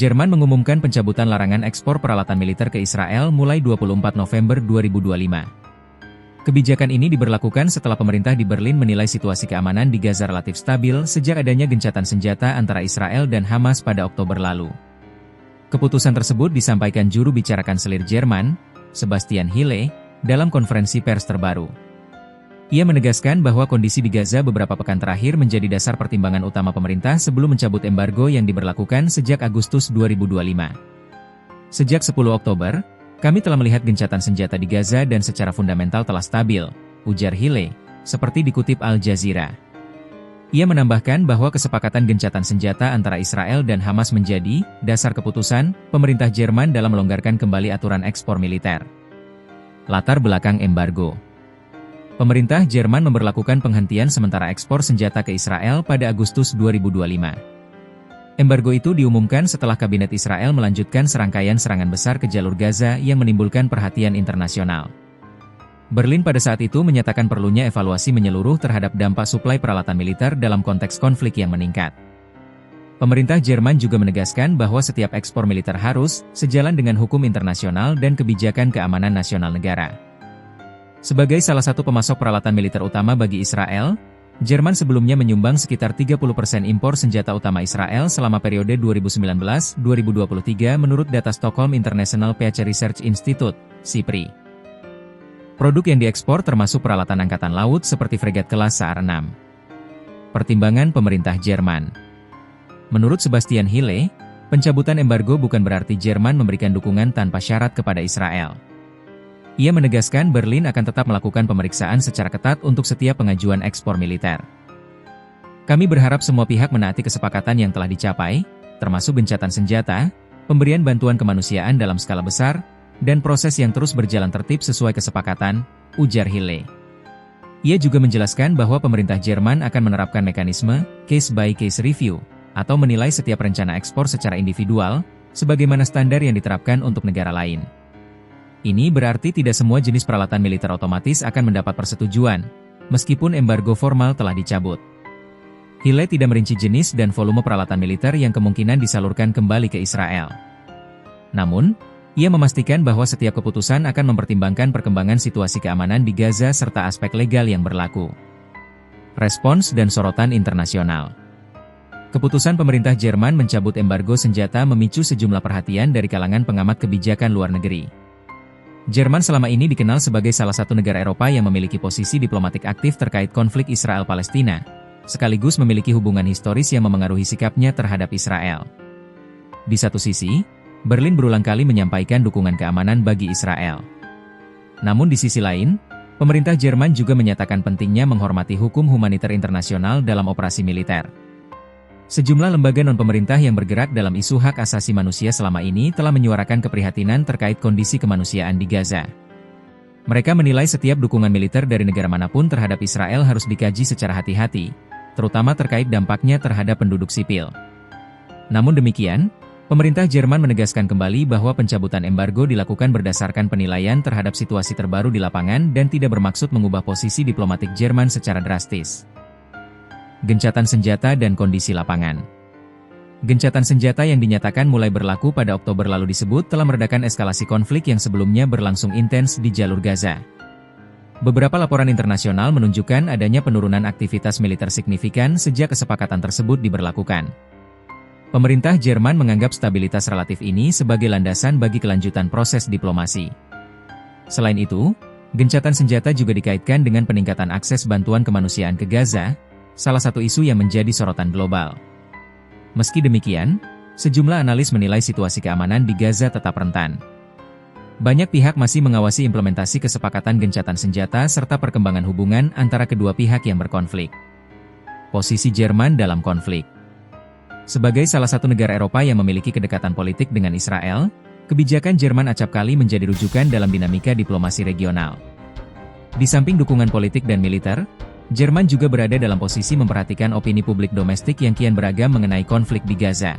Jerman mengumumkan pencabutan larangan ekspor peralatan militer ke Israel mulai 24 November 2025. Kebijakan ini diberlakukan setelah pemerintah di Berlin menilai situasi keamanan di Gaza relatif stabil sejak adanya gencatan senjata antara Israel dan Hamas pada Oktober lalu. Keputusan tersebut disampaikan juru bicara Kanselir Jerman, Sebastian Hille, dalam konferensi pers terbaru. Ia menegaskan bahwa kondisi di Gaza beberapa pekan terakhir menjadi dasar pertimbangan utama pemerintah sebelum mencabut embargo yang diberlakukan sejak Agustus 2025. Sejak 10 Oktober, kami telah melihat gencatan senjata di Gaza dan secara fundamental telah stabil, ujar Hille, seperti dikutip Al Jazeera. Ia menambahkan bahwa kesepakatan gencatan senjata antara Israel dan Hamas menjadi dasar keputusan pemerintah Jerman dalam melonggarkan kembali aturan ekspor militer. Latar belakang embargo. Pemerintah Jerman memberlakukan penghentian sementara ekspor senjata ke Israel pada Agustus 2025. Embargo itu diumumkan setelah kabinet Israel melanjutkan serangkaian serangan besar ke jalur Gaza yang menimbulkan perhatian internasional. Berlin pada saat itu menyatakan perlunya evaluasi menyeluruh terhadap dampak suplai peralatan militer dalam konteks konflik yang meningkat. Pemerintah Jerman juga menegaskan bahwa setiap ekspor militer harus sejalan dengan hukum internasional dan kebijakan keamanan nasional negara. Sebagai salah satu pemasok peralatan militer utama bagi Israel, Jerman sebelumnya menyumbang sekitar 30% impor senjata utama Israel selama periode 2019-2023 menurut data Stockholm International Peace Research Institute, SIPRI. Produk yang diekspor termasuk peralatan angkatan laut seperti fregat kelas Saar 6. Pertimbangan pemerintah Jerman. Menurut Sebastian Hille, pencabutan embargo bukan berarti Jerman memberikan dukungan tanpa syarat kepada Israel. Ia menegaskan Berlin akan tetap melakukan pemeriksaan secara ketat untuk setiap pengajuan ekspor militer. Kami berharap semua pihak menaati kesepakatan yang telah dicapai, termasuk gencatan senjata, pemberian bantuan kemanusiaan dalam skala besar, dan proses yang terus berjalan tertib sesuai kesepakatan, ujar Hille. Ia juga menjelaskan bahwa pemerintah Jerman akan menerapkan mekanisme case-by-case review, atau menilai setiap rencana ekspor secara individual, sebagaimana standar yang diterapkan untuk negara lain. Ini berarti tidak semua jenis peralatan militer otomatis akan mendapat persetujuan, meskipun embargo formal telah dicabut. Hille tidak merinci jenis dan volume peralatan militer yang kemungkinan disalurkan kembali ke Israel. Namun, ia memastikan bahwa setiap keputusan akan mempertimbangkan perkembangan situasi keamanan di Gaza serta aspek legal yang berlaku. Respons dan sorotan internasional. Keputusan pemerintah Jerman mencabut embargo senjata memicu sejumlah perhatian dari kalangan pengamat kebijakan luar negeri. Jerman selama ini dikenal sebagai salah satu negara Eropa yang memiliki posisi diplomatik aktif terkait konflik Israel-Palestina, sekaligus memiliki hubungan historis yang memengaruhi sikapnya terhadap Israel. Di satu sisi, Berlin berulang kali menyampaikan dukungan keamanan bagi Israel. Namun di sisi lain, pemerintah Jerman juga menyatakan pentingnya menghormati hukum humaniter internasional dalam operasi militer. Sejumlah lembaga non-pemerintah yang bergerak dalam isu hak asasi manusia selama ini telah menyuarakan keprihatinan terkait kondisi kemanusiaan di Gaza. Mereka menilai setiap dukungan militer dari negara manapun terhadap Israel harus dikaji secara hati-hati, terutama terkait dampaknya terhadap penduduk sipil. Namun demikian, pemerintah Jerman menegaskan kembali bahwa pencabutan embargo dilakukan berdasarkan penilaian terhadap situasi terbaru di lapangan dan tidak bermaksud mengubah posisi diplomatik Jerman secara drastis. Gencatan senjata dan kondisi lapangan. Gencatan senjata yang dinyatakan mulai berlaku pada Oktober lalu disebut telah meredakan eskalasi konflik yang sebelumnya berlangsung intens di jalur Gaza. Beberapa laporan internasional menunjukkan adanya penurunan aktivitas militer signifikan sejak kesepakatan tersebut diberlakukan. Pemerintah Jerman menganggap stabilitas relatif ini sebagai landasan bagi kelanjutan proses diplomasi. Selain itu, gencatan senjata juga dikaitkan dengan peningkatan akses bantuan kemanusiaan ke Gaza, salah satu isu yang menjadi sorotan global. Meski demikian, sejumlah analis menilai situasi keamanan di Gaza tetap rentan. Banyak pihak masih mengawasi implementasi kesepakatan gencatan senjata serta perkembangan hubungan antara kedua pihak yang berkonflik. Posisi Jerman dalam konflik. Sebagai salah satu negara Eropa yang memiliki kedekatan politik dengan Israel, kebijakan Jerman acap kali menjadi rujukan dalam dinamika diplomasi regional. Di samping dukungan politik dan militer, Jerman juga berada dalam posisi memperhatikan opini publik domestik yang kian beragam mengenai konflik di Gaza.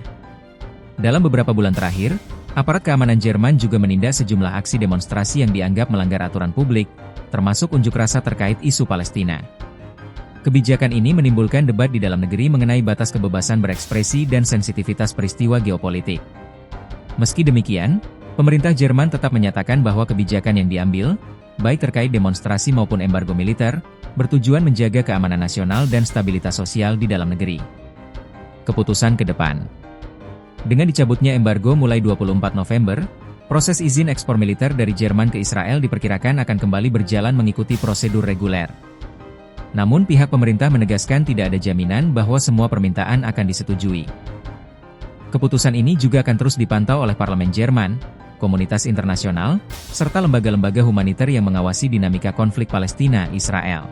Dalam beberapa bulan terakhir, aparat keamanan Jerman juga menindak sejumlah aksi demonstrasi yang dianggap melanggar aturan publik, termasuk unjuk rasa terkait isu Palestina. Kebijakan ini menimbulkan debat di dalam negeri mengenai batas kebebasan berekspresi dan sensitivitas peristiwa geopolitik. Meski demikian, pemerintah Jerman tetap menyatakan bahwa kebijakan yang diambil, baik terkait demonstrasi maupun embargo militer, bertujuan menjaga keamanan nasional dan stabilitas sosial di dalam negeri. Keputusan ke depan. Dengan dicabutnya embargo mulai 24 November, proses izin ekspor militer dari Jerman ke Israel diperkirakan akan kembali berjalan mengikuti prosedur reguler. Namun pihak pemerintah menegaskan tidak ada jaminan bahwa semua permintaan akan disetujui. Keputusan ini juga akan terus dipantau oleh Parlemen Jerman, komunitas internasional, serta lembaga-lembaga humaniter yang mengawasi dinamika konflik Palestina-Israel.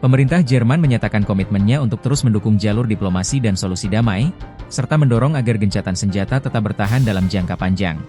Pemerintah Jerman menyatakan komitmennya untuk terus mendukung jalur diplomasi dan solusi damai, serta mendorong agar gencatan senjata tetap bertahan dalam jangka panjang.